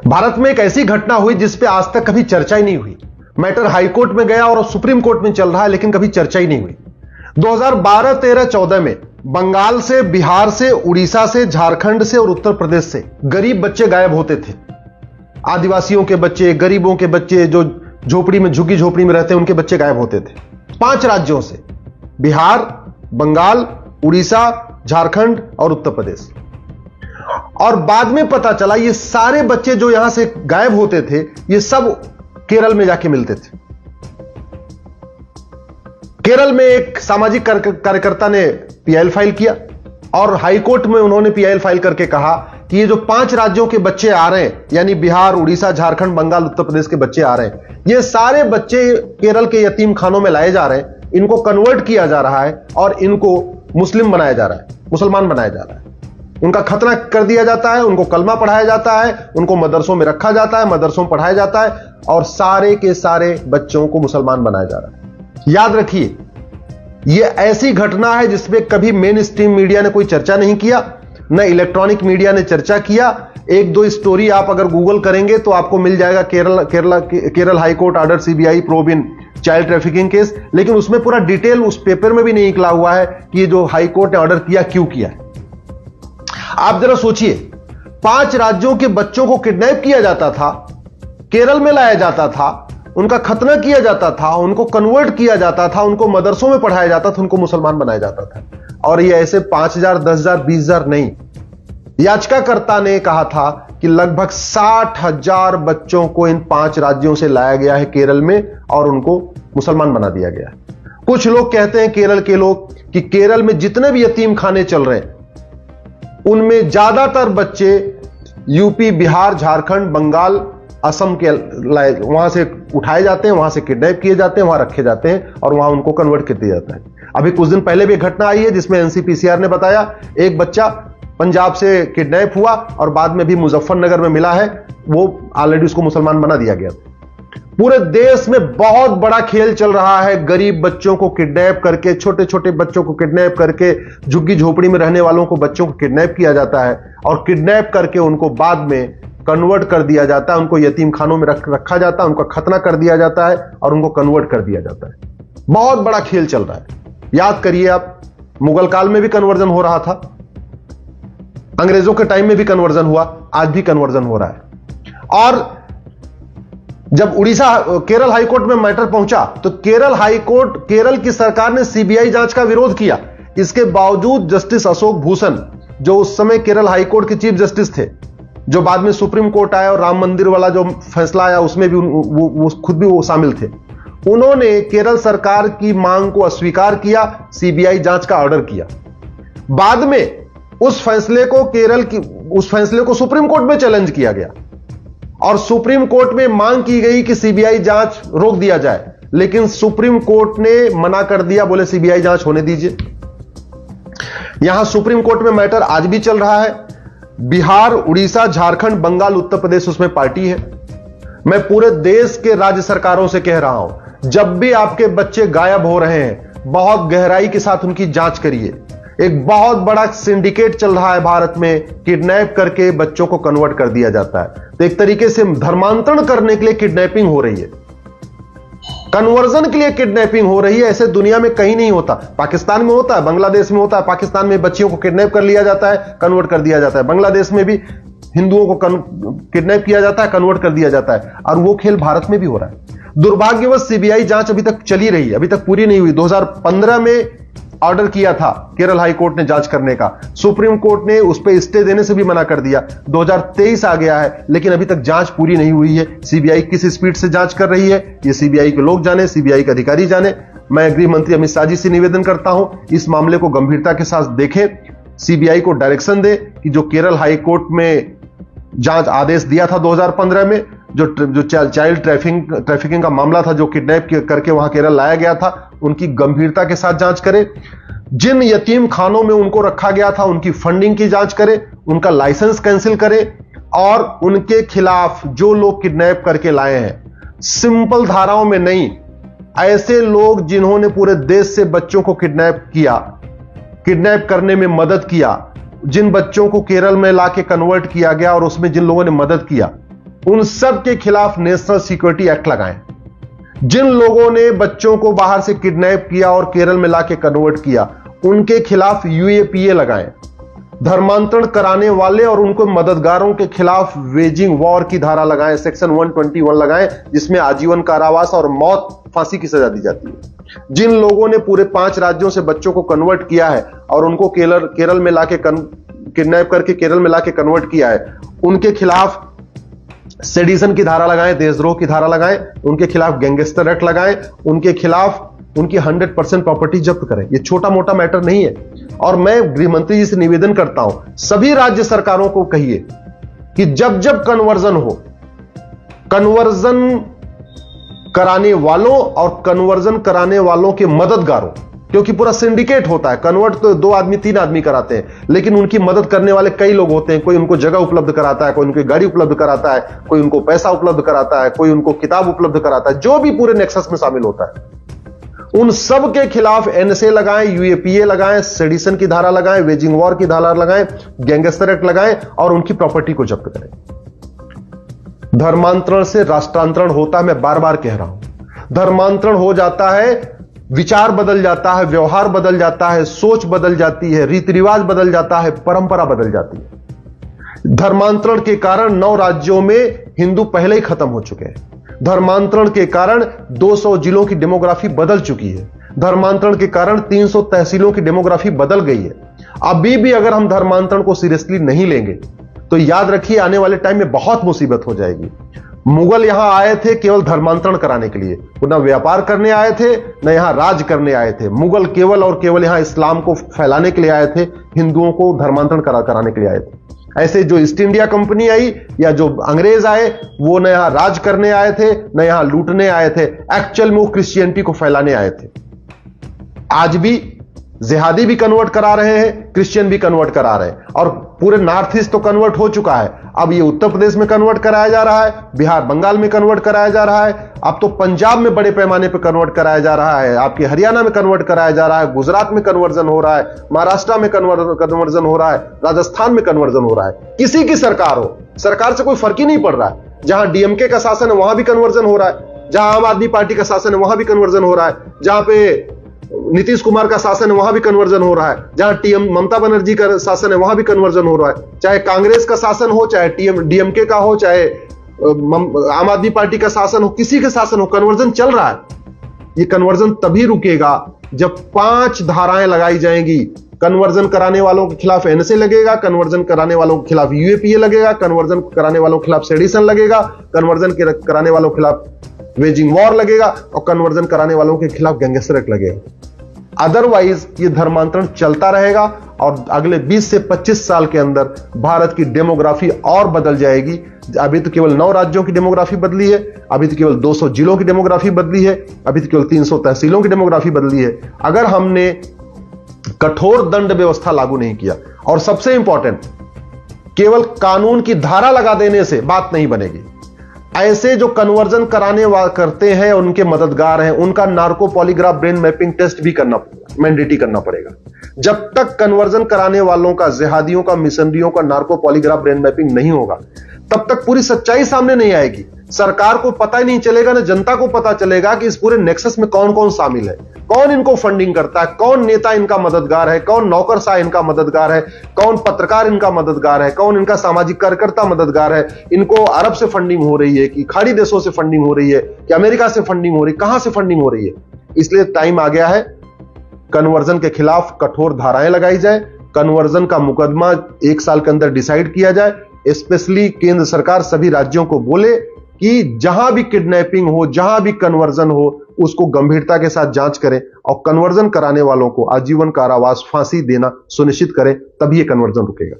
भारत में एक ऐसी घटना हुई जिस पे आज तक कभी चर्चा ही नहीं हुई। मैटर हाईकोर्ट में गया और सुप्रीम कोर्ट में चल रहा है, लेकिन कभी चर्चा ही नहीं हुई। 2012, 13, 14 में बंगाल से, बिहार से, उड़ीसा से, झारखंड से और उत्तर प्रदेश से गरीब बच्चे गायब होते थे। आदिवासियों के बच्चे, गरीबों के बच्चे, जो झोपड़ी में, झुग्गी झोपड़ी में रहते हैं, उनके बच्चे गायब होते थे। 5 राज्यों से, बिहार, बंगाल, उड़ीसा, झारखंड और उत्तर प्रदेश। और बाद में पता चला ये सारे बच्चे जो यहां से गायब होते थे, ये सब केरल में जाके मिलते थे। केरल में एक सामाजिक कार्यकर्ता ने पीआईएल फाइल किया और हाईकोर्ट में उन्होंने पीआईएल फाइल करके कहा कि ये जो 5 राज्यों के बच्चे आ रहे हैं, यानी बिहार, उड़ीसा, झारखंड, बंगाल, उत्तर प्रदेश के बच्चे आ रहे हैं, ये सारे बच्चे केरल के यतीम खानों में लाए जा रहे हैं, इनको कन्वर्ट किया जा रहा है और इनको मुस्लिम बनाया जा रहा है, मुसलमान बनाया जा रहा है। उनका खतना कर दिया जाता है, उनको कलमा पढ़ाया जाता है, उनको मदरसों में रखा जाता है, मदरसों में पढ़ाया जाता है और सारे के सारे बच्चों को मुसलमान बनाया जा रहा है। याद रखिए, यह ऐसी घटना है जिसमें कभी मेन स्ट्रीम मीडिया ने कोई चर्चा नहीं किया, न इलेक्ट्रॉनिक मीडिया ने चर्चा किया। 1-2 स्टोरी आप अगर गूगल करेंगे तो आपको मिल जाएगा, Kerala high court order CBI probe in child trafficking case, लेकिन उसमें पूरा डिटेल उस पेपर में भी नहीं निकला हुआ है कि ये जो हाईकोर्ट ने ऑर्डर किया क्यों किया है। आप जरा सोचिए, 5 राज्यों के बच्चों को किडनैप किया जाता था, केरल में लाया जाता था, उनका खतना किया जाता था, उनको कन्वर्ट किया जाता था, उनको मदरसों में पढ़ाया जाता था, उनको मुसलमान बनाया जाता था। और ये ऐसे 5,000, 10,000, 20,000 नहीं, याचिकाकर्ता ने कहा था कि लगभग 60,000 बच्चों को इन 5 राज्यों से लाया गया है केरल में और उनको मुसलमान बना दिया गया है। कुछ लोग कहते हैं, केरल के लोग, कि केरल में जितने भी यतीम खाने चल रहे हैं उनमें ज्यादातर बच्चे यूपी, बिहार, झारखंड, बंगाल, असम के वहां से उठाए जाते हैं, वहां से किडनैप किए जाते हैं, वहां रखे जाते हैं और वहां उनको कन्वर्ट कर दिया जाता है। अभी कुछ दिन पहले भी एक घटना आई है जिसमें एनसीपीसीआर ने बताया, एक बच्चा पंजाब से किडनैप हुआ और बाद में भी मुजफ्फरनगर में मिला है, वो ऑलरेडी उसको मुसलमान बना दिया गया। पूरे देश में बहुत बड़ा खेल चल रहा है, गरीब बच्चों को किडनैप करके, छोटे छोटे बच्चों को किडनैप करके, झुग्गी झोपड़ी में रहने वालों को, बच्चों को किडनैप किया जाता है और किडनैप करके उनको बाद में कन्वर्ट कर दिया जाता है, उनको यतीम खानों में रखा जाता है, उनका खतना कर दिया जाता है और उनको कन्वर्ट कर दिया जाता है। बहुत बड़ा खेल चल रहा है। याद करिए आप, मुगल काल में भी कन्वर्जन हो रहा था, अंग्रेजों के टाइम में भी कन्वर्जन हुआ, आज भी कन्वर्जन हो रहा है। और जब केरल हाईकोर्ट में मैटर पहुंचा तो केरल की सरकार ने सीबीआई जांच का विरोध किया। इसके बावजूद जस्टिस अशोक भूषण, जो उस समय केरल हाईकोर्ट के चीफ जस्टिस थे, जो बाद में सुप्रीम कोर्ट आया और राम मंदिर वाला जो फैसला आया उसमें भी वो खुद भी वो शामिल थे, उन्होंने केरल सरकार की मांग को अस्वीकार किया, सीबीआई जांच का ऑर्डर किया। बाद में उस फैसले को सुप्रीम कोर्ट में चैलेंज किया गया और सुप्रीम कोर्ट में मांग की गई कि सीबीआई जांच रोक दिया जाए, लेकिन सुप्रीम कोर्ट ने मना कर दिया, बोले सीबीआई जांच होने दीजिए। यहां सुप्रीम कोर्ट में मैटर आज भी चल रहा है। बिहार, उड़ीसा, झारखंड, बंगाल, उत्तर प्रदेश उसमें पार्टी है। मैं पूरे देश के राज्य सरकारों से कह रहा हूं, जब भी आपके बच्चे गायब हो रहे हैं, बहुत गहराई के साथ उनकी जांच करिए। एक बहुत बड़ा सिंडिकेट चल रहा है भारत में, किडनैप करके बच्चों को कन्वर्ट कर दिया जाता है। तो एक तरीके से धर्मांतरण करने के लिए किडनैपिंग हो रही है, कन्वर्जन के लिए किडनैपिंग हो रही है। ऐसे दुनिया में कहीं नहीं होता। पाकिस्तान में होता है, बांग्लादेश में होता है। पाकिस्तान में बच्चियों को किडनैप कर लिया जाता है, कन्वर्ट कर दिया जाता है। बांग्लादेश में भी हिंदुओं को किडनैप किया जाता है, कन्वर्ट कर दिया जाता है। और वो खेल भारत में भी हो रहा है। दुर्भाग्यवश सीबीआई जांच अभी तक चली रही है, अभी तक पूरी नहीं हुई। 2015 में ऑर्डर किया था केरल हाई कोर्ट ने जांच करने का, सुप्रीम कोर्ट ने उस पर स्टे देने से भी मना कर दिया। 2023 आ गया है, लेकिन अभी तक जांच पूरी नहीं हुई है। सीबीआई किस स्पीड से जांच कर रही है, ये सीबीआई के लोग जाने, सीबीआई के अधिकारी जाने। मैं गृह मंत्री अमित शाह जी से निवेदन करता हूं, इस मामले को गंभीरता के साथ देखें, सीबीआई को डायरेक्शन दे कि जो केरल हाई कोर्ट में जांच आदेश दिया था 2015 में, जो चाइल्ड ट्रैफिकिंग का मामला था, जो किडनैप करके वहां केरल लाया गया था, उनकी गंभीरता के साथ जांच करें। जिन यतीम खानों में उनको रखा गया था, उनकी फंडिंग की जांच करें, उनका लाइसेंस कैंसिल करें और उनके खिलाफ जो लोग किडनैप करके लाए हैं, सिंपल धाराओं में नहीं, ऐसे लोग जिन्होंने पूरे देश से बच्चों को किडनैप किया, किडनैप करने में मदद किया, जिन बच्चों को केरल में लाके कन्वर्ट किया गया और उसमें जिन लोगों ने मदद किया, उन सब के खिलाफ नेशनल सिक्योरिटी एक्ट लगाएं। जिन लोगों ने बच्चों को बाहर से किडनैप किया और केरल में लाके कन्वर्ट किया, उनके खिलाफ यूएपीए लगाएं। धर्मांतरण कराने वाले और उनको मददगारों के खिलाफ वेजिंग वॉर की धारा लगाएं, सेक्शन 121 लगाएं, जिसमें आजीवन कारावास और मौत फांसी की सजा दी जाती है। जिन लोगों ने पूरे 5 राज्यों से बच्चों को कन्वर्ट किया है और उनको केरल में लाके किडनैप करके केरल में लाके कन्वर्ट किया है, उनके खिलाफ सेडिशन की धारा लगाएं, देशद्रोह की धारा लगाएं, उनके खिलाफ गैंगस्टर एक्ट लगाएं, उनके खिलाफ उनकी 100% प्रॉपर्टी जब्त करें। ये छोटा मोटा मैटर नहीं है। और मैं गृह मंत्री जी से निवेदन करता हूं, सभी राज्य सरकारों को कहिए कि जब जब कन्वर्जन हो, कन्वर्जन कराने वालों और कन्वर्जन कराने वालों के मददगारों, क्योंकि पूरा सिंडिकेट होता है, कन्वर्ट तो 2 आदमी 3 आदमी कराते हैं, लेकिन उनकी मदद करने वाले कई लोग होते हैं। कोई उनको जगह उपलब्ध कराता है, कोई उनकी गाड़ी उपलब्ध कराता है, कोई उनको पैसा उपलब्ध कराता है, कोई उनको किताब उपलब्ध कराता है, जो भी पूरे नेक्सस में शामिल होता है। उन सब के खिलाफ एनएसए लगाएं, यूएपीए लगाएं, सेडिशन की धारा लगाएं, वेजिंग वॉर की धारा लगाएं, गैंगस्टर एक्ट लगाएं और उनकी प्रॉपर्टी को जब्त करें। धर्मांतरण से राष्ट्रांतरण होता है, मैं बार बार कह रहा हूं। धर्मांतरण हो जाता है, विचार बदल जाता है, व्यवहार बदल जाता है, सोच बदल जाती है, रीति रिवाज बदल जाता है, परंपरा बदल जाती है। धर्मांतरण के कारण 9 राज्यों में हिंदू पहले ही खत्म हो चुके हैं। धर्मांतरण के कारण 200 जिलों की डेमोग्राफी बदल चुकी है। धर्मांतरण के कारण 300 तहसीलों की डेमोग्राफी बदल गई है। अभी भी अगर हम धर्मांतरण को सीरियसली नहीं लेंगे तो याद रखिए आने वाले टाइम में बहुत मुसीबत हो जाएगी। मुगल यहां आए थे केवल धर्मांतरण कराने के लिए, वो ना व्यापार करने आए थे न यहां राज करने आए थे। मुगल केवल और केवल यहां इस्लाम को फैलाने के लिए आए थे, हिंदुओं को धर्मांतरण कराने के लिए आए थे। ऐसे जो ईस्ट इंडिया कंपनी आई या जो अंग्रेज आए, वो न यहां राज करने आए थे न यहां लूटने आए थे, एक्चुअल में वो क्रिश्चियनिटी को फैलाने आए थे। आज भी जिहादी भी कन्वर्ट करा रहे हैं, क्रिश्चियन भी कन्वर्ट करा रहे हैं, और पूरे नॉर्थ ईस्ट तो कन्वर्ट हो चुका है। अब ये उत्तर प्रदेश में कन्वर्ट कराया जा रहा है, बिहार बंगाल में कन्वर्ट कराया जा रहा है, अब तो पंजाब में बड़े पैमाने पर कन्वर्ट कराया जा रहा है, आपके हरियाणा में कन्वर्ट कराया जा रहा है, गुजरात में कन्वर्जन हो रहा है, महाराष्ट्र में कन्वर्जन हो रहा है, राजस्थान में कन्वर्जन हो रहा है। किसी की सरकार हो, सरकार से कोई फर्क ही नहीं पड़ रहा है। जहां डीएमके का शासन है वहां भी कन्वर्जन हो रहा है, जहां आम आदमी पार्टी का शासन है वहां भी कन्वर्जन हो रहा है, जहां पे नीतीश कुमार का शासन है वहां भी कन्वर्जन हो रहा है, जहां ममता बनर्जी का शासन है वहां भी कन्वर्जन हो रहा है। चाहे कांग्रेस का शासन हो, चाहे डीएमके का हो, चाहे आम आदमी पार्टी का शासन हो, किसी का शासन हो, कन्वर्जन चल रहा है। ये कन्वर्जन तभी रुकेगा जब 5 धाराएं लगाई जाएंगी। कन्वर्जन कराने वालों के खिलाफ एनएसए लगेगा, कन्वर्जन कराने वालों के खिलाफ यूएपीए लगेगा, कन्वर्जन कराने वालों के खिलाफ सेडिशन लगेगा, कन्वर्जन कराने वालों के खिलाफ वेजिंग वॉर लगेगा और कन्वर्जन कराने वालों के खिलाफ गैंगस्टर एक्ट लगेगा। अदरवाइज ये धर्मांतरण चलता रहेगा और अगले 20 से 25 साल के अंदर भारत की डेमोग्राफी और बदल जाएगी। अभी तो केवल 9 राज्यों की डेमोग्राफी बदली है, अभी तो केवल 200 जिलों की डेमोग्राफी बदली है, अभी तो केवल 300 तहसीलों की डेमोग्राफी बदली है। अगर हमने कठोर दंड व्यवस्था लागू नहीं किया, और सबसे इंपॉर्टेंट, केवल कानून की धारा लगा देने से बात नहीं बनेगी। ऐसे जो कन्वर्जन कराने करते हैं और उनके मददगार हैं, उनका narco polygraph brain mapping test भी करना मैंडेटरी करना पड़ेगा। जब तक कन्वर्जन कराने वालों का, जिहादियों का, मिशनरियों का नार्को पॉलीग्राफ ब्रेन मैपिंग नहीं होगा, तब तक पूरी सच्चाई सामने नहीं आएगी। सरकार को पता ही नहीं चलेगा, ना जनता को पता चलेगा कि इस पूरे नेक्सस में कौन कौन शामिल है, कौन इनको फंडिंग करता है, कौन नेता इनका मददगार है, कौन नौकरशाह इनका मददगार है, कौन पत्रकार इनका मददगार है, कौन इनका सामाजिक कार्यकर्ता मददगार है। इनको अरब से फंडिंग हो रही है कि खाड़ी देशों से फंडिंग हो रही है कि अमेरिका से फंडिंग हो रही है, कहां से फंडिंग हो रही है। इसलिए टाइम आ गया है, कन्वर्जन के खिलाफ कठोर धाराएं लगाई जाए, कन्वर्जन का मुकदमा 1 साल के अंदर डिसाइड किया जाए। स्पेशली केंद्र सरकार सभी राज्यों को बोले कि जहां भी किडनैपिंग हो, जहां भी कन्वर्जन हो, उसको गंभीरता के साथ जांच करें और कन्वर्जन कराने वालों को आजीवन कारावास, फांसी देना सुनिश्चित करें, तभी यह कन्वर्जन रुकेगा।